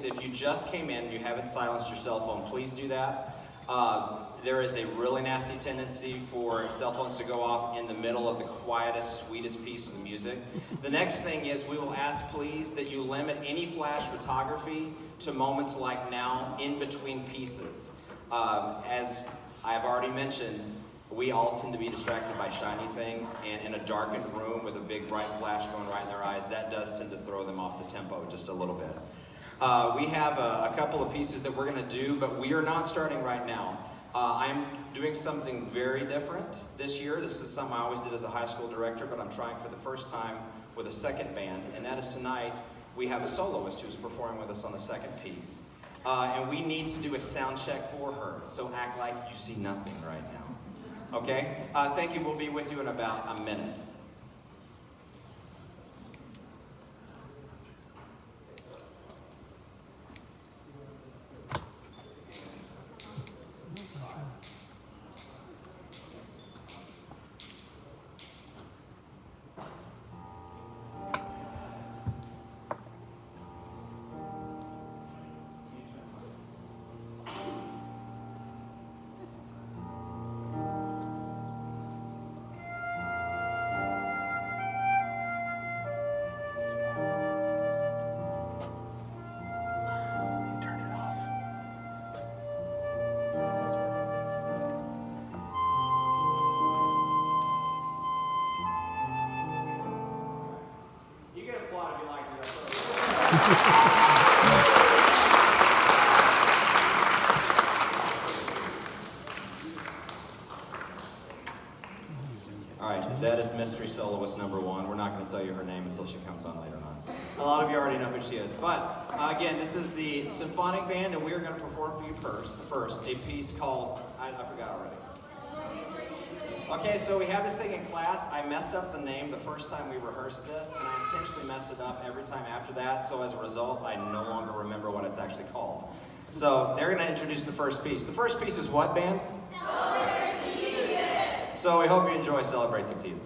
please, if you just came in and you haven't silenced your cell phone, please do that. There is a really nasty tendency for cell phones to go off in the middle of the quietest, sweetest piece of the music. The next thing is we will ask, please, that you limit any flash photography to moments like now, in between pieces. As I have already mentioned, we all tend to be distracted by shiny things, and in a darkened room with a big bright flash going right in their eyes, that does tend to throw them off the tempo just a little bit. We have a couple of pieces that we're going to do, but we are not starting right now. I'm doing something very different this year. This is something I always did as a high school director, but I'm trying for the first time with a second band, and that is tonight we have a soloist who's performing with us on the second piece. And we need to do a sound check for her, so act like you see nothing right now. Okay? Thank you. We'll be with you in about a minute. Alright, that is Mystery Soloist number 1. We're not going to tell you her name until she comes on later on. A lot of you already know who she is. But, again, this is the Symphonic Band, and we are going to perform for you first a piece called, I forgot already. Okay, so we have this thing in class. I messed up the name the first time we rehearsed this, and I intentionally messed it up every time after that, so as a result, I no longer remember what it's actually called. So, they're going to introduce the first piece. The first piece is what, band? Celebrate the Season! So we hope you enjoy Celebrate the Season.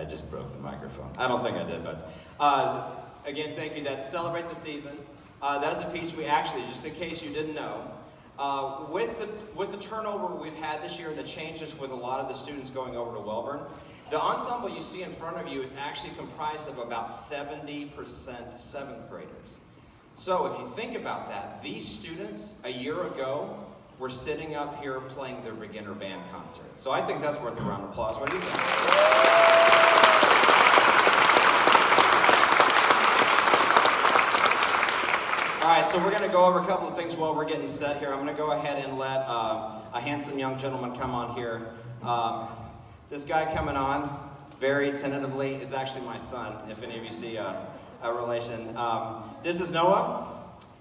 I just broke the microphone. I don't think I did, but again, thank you. That's Celebrate the Season. That is a piece we actually, just in case you didn't know, with the turnover we've had this year and the changes with a lot of the students going over to Welborn, the ensemble you see in front of you is actually comprised of about 70% 7th graders. So if you think about that, these students a year ago were sitting up here playing their beginner band concert. So I think that's worth a round of applause. What do you think? All right, so we're going to go over a couple of things while we're getting set here. I'm going to go ahead and let a handsome young gentleman come on here. This guy coming on very tentatively is actually my son, if any of you see a relation. This is Noah,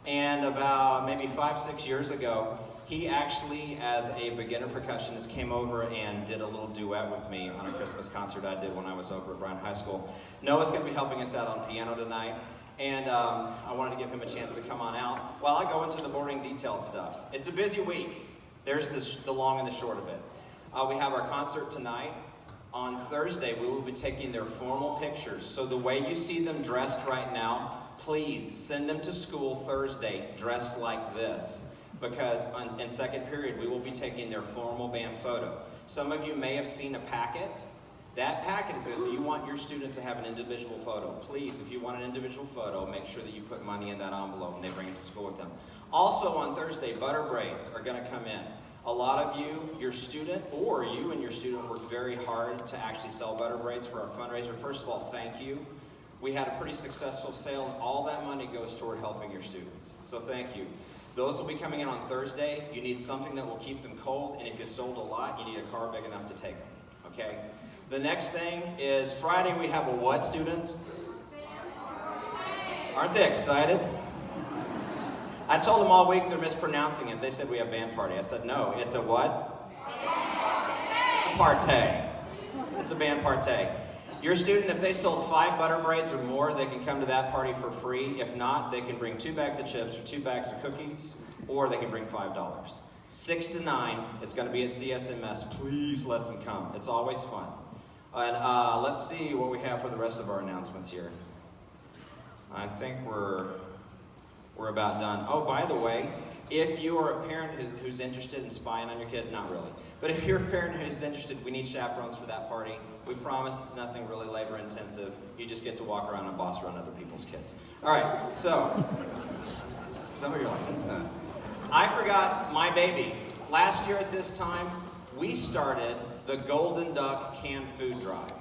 and about maybe 5-6 years ago, he actually, as a beginner percussionist, came over and did a little duet with me on a Christmas concert I did when I was over at Bryan High School. Noah's going to be helping us out on piano tonight, and I wanted to give him a chance to come on out while I go into the boring detailed stuff. It's a busy week. There's the long and the short of it. We have our concert tonight. On Thursday, we will be taking their formal pictures. So the way you see them dressed right now, please send them to school Thursday dressed like this. Because in second period, we will be taking their formal band photo. Some of you may have seen a packet. That packet is if you want your student to have an individual photo. Please, if you want an individual photo, make sure that you put money in that envelope and they bring it to school with them. Also on Thursday, butter braids are going to come in. A lot of you, your student, or you and your student worked very hard to actually sell butter braids for our fundraiser. First of all, thank you. We had a pretty successful sale, and all that money goes toward helping your students. So thank you. Those will be coming in on Thursday. You need something that will keep them cold, and if you sold a lot, you need a car big enough to take them, okay? The next thing is Friday we have a what, student? Aren't they excited? I told them all week they're mispronouncing it. They said we have band party. I said, no, it's a what? It's a partay. It's a band partay. Your student, if they sold 5 butter braids or more, they can come to that party for free. If not, they can bring 2 bags of chips or 2 bags of cookies, or they can bring $5. 6 to 9, it's going to be at CSMS. Please let them come. It's always fun. And let's see what we have for the rest of our announcements here. I think we're about done. Oh, by the way, if you are a parent who's interested in spying on your kid, not really, but if you're a parent who's interested, we need chaperones for that party. We promise it's nothing really labor intensive. You just get to walk around and boss around other people's kids. All right, so some of you are like, I forgot my baby. Last year at this time, we started the Golden Duck canned food drive.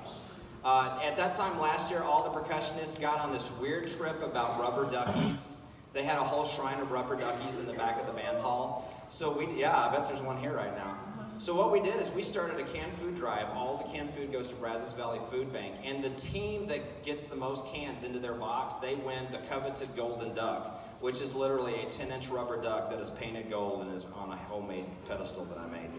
At that time last year, all the percussionists got on this weird trip about rubber duckies. They had a whole shrine of rubber duckies in the back of the band hall. So I bet there's one here right now. So what we did is we started a canned food drive. All the canned food goes to Brazos Valley Food Bank. And the team that gets the most cans into their box, they win the coveted Golden Duck, which is literally a 10-inch rubber duck that is painted gold and is on a homemade pedestal that I made.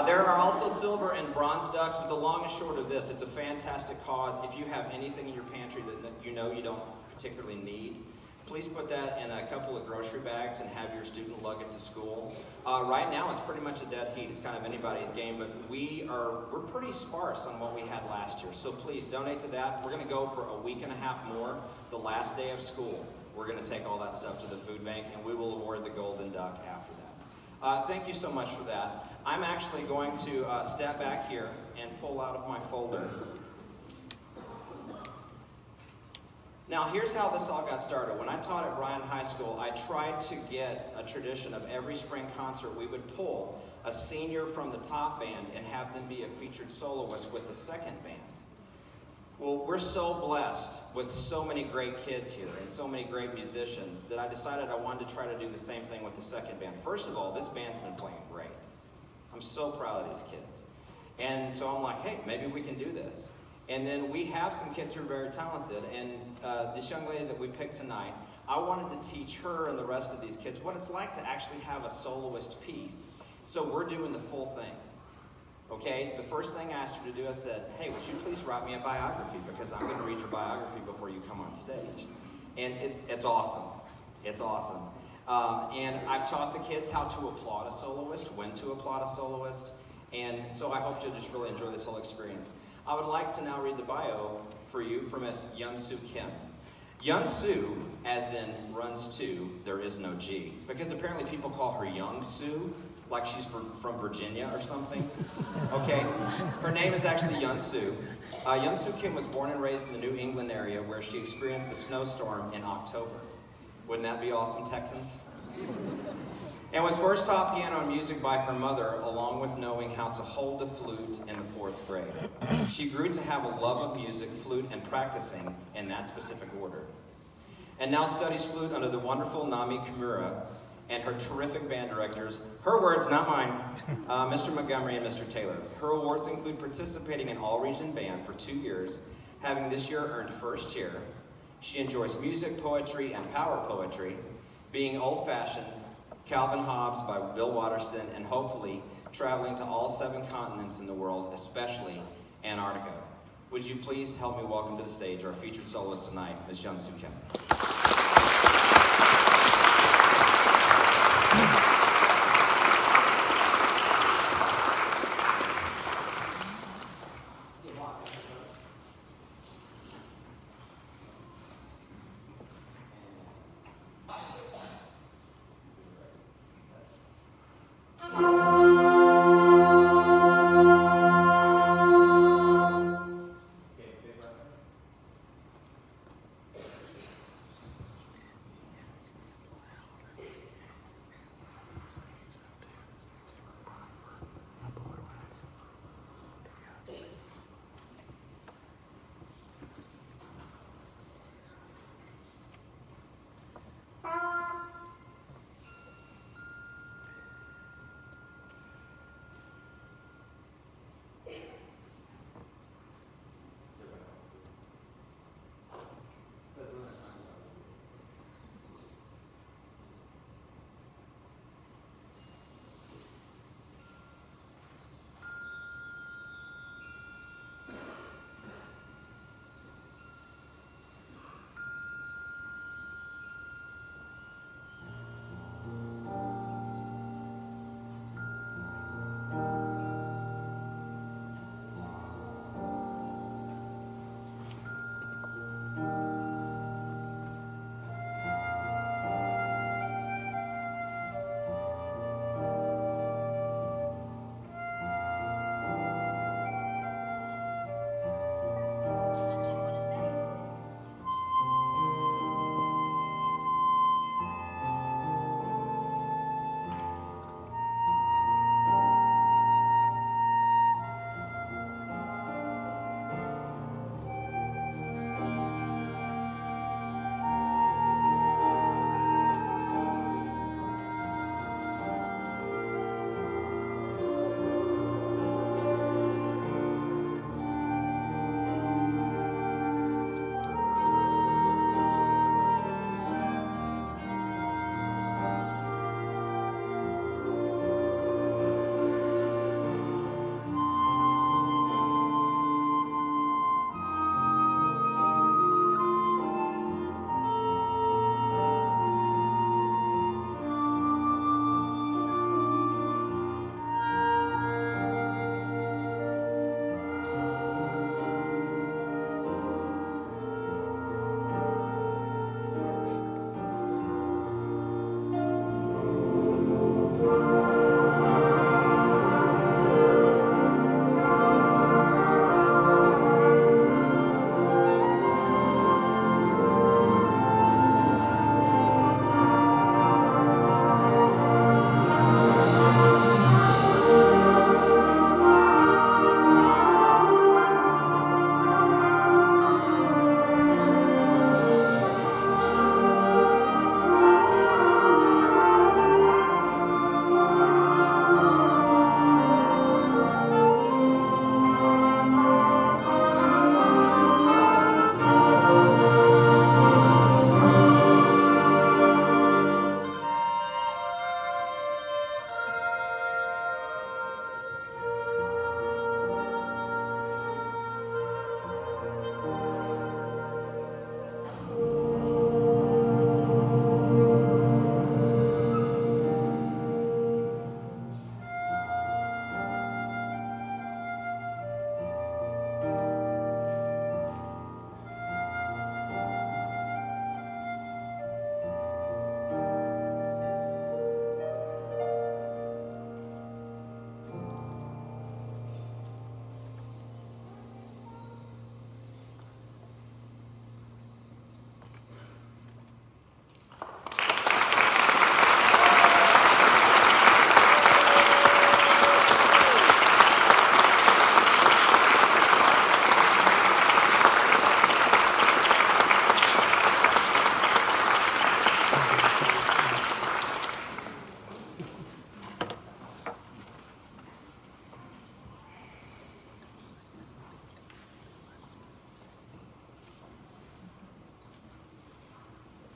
There are also silver and bronze ducks, but the long and short of this, it's a fantastic cause. If you have anything in your pantry that you know you don't particularly need, please put that in a couple of grocery bags and have your student lug it to school. Right now, it's pretty much a dead heat. It's kind of anybody's game, but we're pretty sparse on what we had last year. So please donate to that. We're going to go for a week and a half more. The last day of school, we're going to take all that stuff to the food bank, and we will award the Golden Duck after that. Thank you so much for that. I'm actually going to step back here and pull out of my folder. Now, here's how this all got started. When I taught at Bryan High School, I tried to get a tradition of every spring concert we would pull a senior from the top band and have them be a featured soloist with the second band. Well, we're so blessed with so many great kids here and so many great musicians that I decided I wanted to try to do the same thing with the second band. First of all, this band's been playing great. I'm so proud of these kids. And so I'm like, hey, maybe we can do this. And then we have some kids who are very talented, and this young lady that we picked tonight, I wanted to teach her and the rest of these kids what it's like to actually have a soloist piece. So we're doing the full thing, okay? The first thing I asked her to do, I said, hey, would you please write me a biography, because I'm going to read your biography before you come on stage. And it's awesome. It's awesome. And I've taught the kids how to applaud a soloist, when to applaud a soloist, and so I hope you'll just really enjoy this whole experience. I would like to now read the bio for you from Miss Yun-Soo Kim. Yun-Soo, as in runs to, there is no G, because apparently people call her Young-Soo, like she's from Virginia or something. Okay? Her name is actually Yun-Soo. Yun-Soo Kim was born and raised in the New England area where she experienced a snowstorm in October. Wouldn't that be awesome, Texans? And was first taught piano and music by her mother, along with knowing how to hold a flute in the 4th grade. She grew to have a love of music, flute, and practicing in that specific order. And now studies flute under the wonderful Nami Kimura and her terrific band directors, her words, not mine, Mr. Montgomery and Mr. Taylor. Her awards include participating in all-region band for 2 years, having this year earned 1st chair. She enjoys music, poetry, and power poetry, being old-fashioned, Calvin Hobbes by Bill Waterston, and hopefully traveling to all 7 continents in the world, especially Antarctica. Would you please help me welcome to the stage our featured soloist tonight, Ms. Yun-Soo Kim.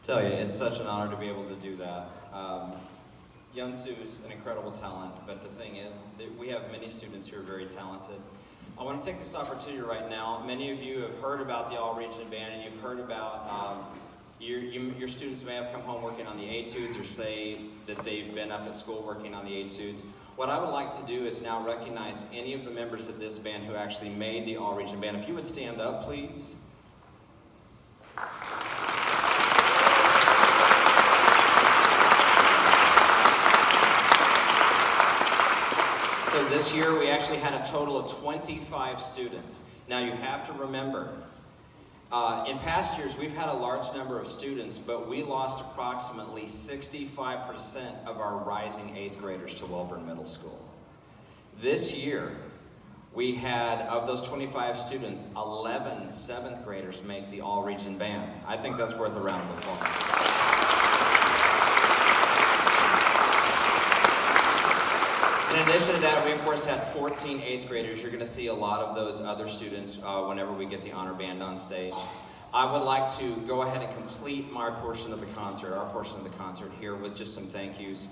Tell you, it's such an honor to be able to do that. Yunsu's an incredible talent, but the thing is that we have many students who are very talented. I want to take this opportunity right now. Many of you have heard about the All-Region Band, and you've heard about your students may have come home working on the etudes or say that they've been up at school working on the etudes. What I would like to do is now recognize any of the members of this band who actually made the All-Region Band. If you would stand up, please. So this year we actually had a total of 25 students. Now you have to remember, in past years we've had a large number of students, but we lost approximately 65% of our rising 8th graders to Welborn Middle School. This year we had, of those 25 students, 11 7th graders make the All-Region Band. I think that's worth a round of applause. In addition to that, we of course had 14 8th graders. You're going to see a lot of those other students whenever we get the honor band on stage. I would like to go ahead and complete my portion of the concert, our portion of the concert here, with just some thank yous.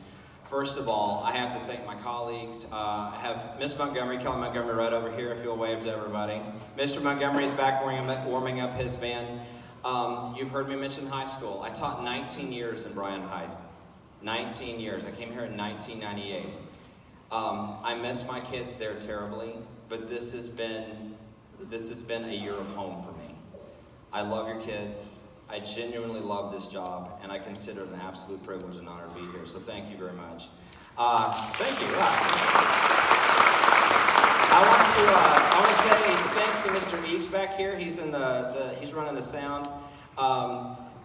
First of all, I have to thank my colleagues. I have Miss Montgomery, Kelly Montgomery, right over here, if you'll wave to everybody. Mr. Montgomery is back warming up his band. You've heard me mention high school. I taught 19 years in Bryan High. 19 years. I came here in 1998. I miss my kids there terribly, but this has been a year of home for me. I love your kids. I genuinely love this job, and I consider it an absolute privilege and honor to be here. So thank you very much. Thank you. I want to say thanks to Mr. Eakes back here. He's in he's running the sound.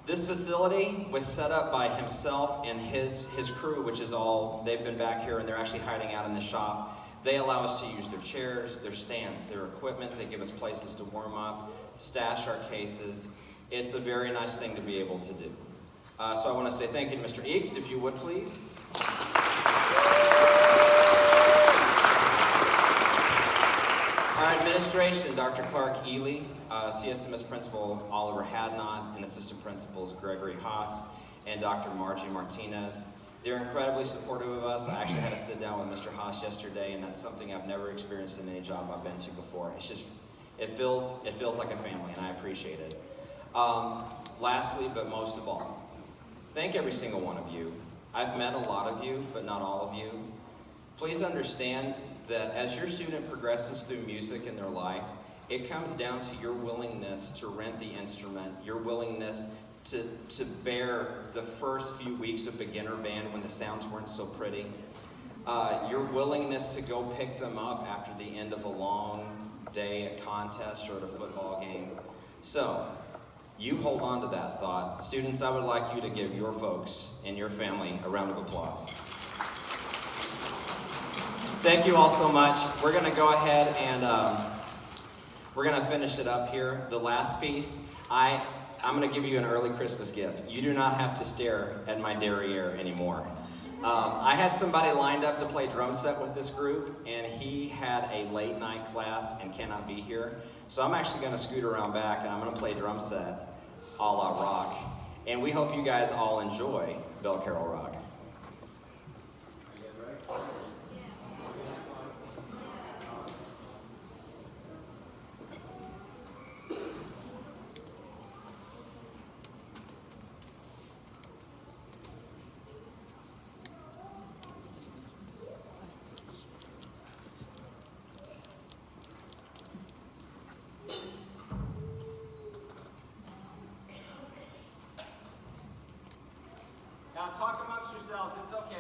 This facility was set up by himself and his crew, which is all, they've been back here and they're actually hiding out in the shop. They allow us to use their chairs, their stands, their equipment. They give us places to warm up, stash our cases. It's a very nice thing to be able to do. So I want to say thank you to Mr. Eakes, if you would please. Our administration, Dr. Clark Ely, CSMS Principal Oliver Hadnot, and Assistant Principals Gregory Haas, and Dr. Margie Martinez. They're incredibly supportive of us. I actually had to sit down with Mr. Haas yesterday, and that's something I've never experienced in any job I've been to before. It's just, it feels like a family, and I appreciate it. Lastly, but most of all, thank every single one of you. I've met a lot of you, but not all of you. Please understand that as your student progresses through music in their life, it comes down to your willingness to rent the instrument, your willingness to bear the first few weeks of beginner band when the sounds weren't so pretty, your willingness to go pick them up after the end of a long day at contest or at a football game. So, you hold on to that thought. Students, I would like you to give your folks and your family a round of applause. Thank you all so much. We're going to go ahead and we're going to finish it up here. The last piece, I'm going to give you an early Christmas gift. You do not have to stare at my derriere anymore. I had somebody lined up to play drum set with this group, and he had a late night class and cannot be here. So I'm actually going to scoot around back, and I'm going to play drum set a la rock. And we hope you guys all enjoy Bell Carroll Rock. Now talk amongst yourselves, it's okay.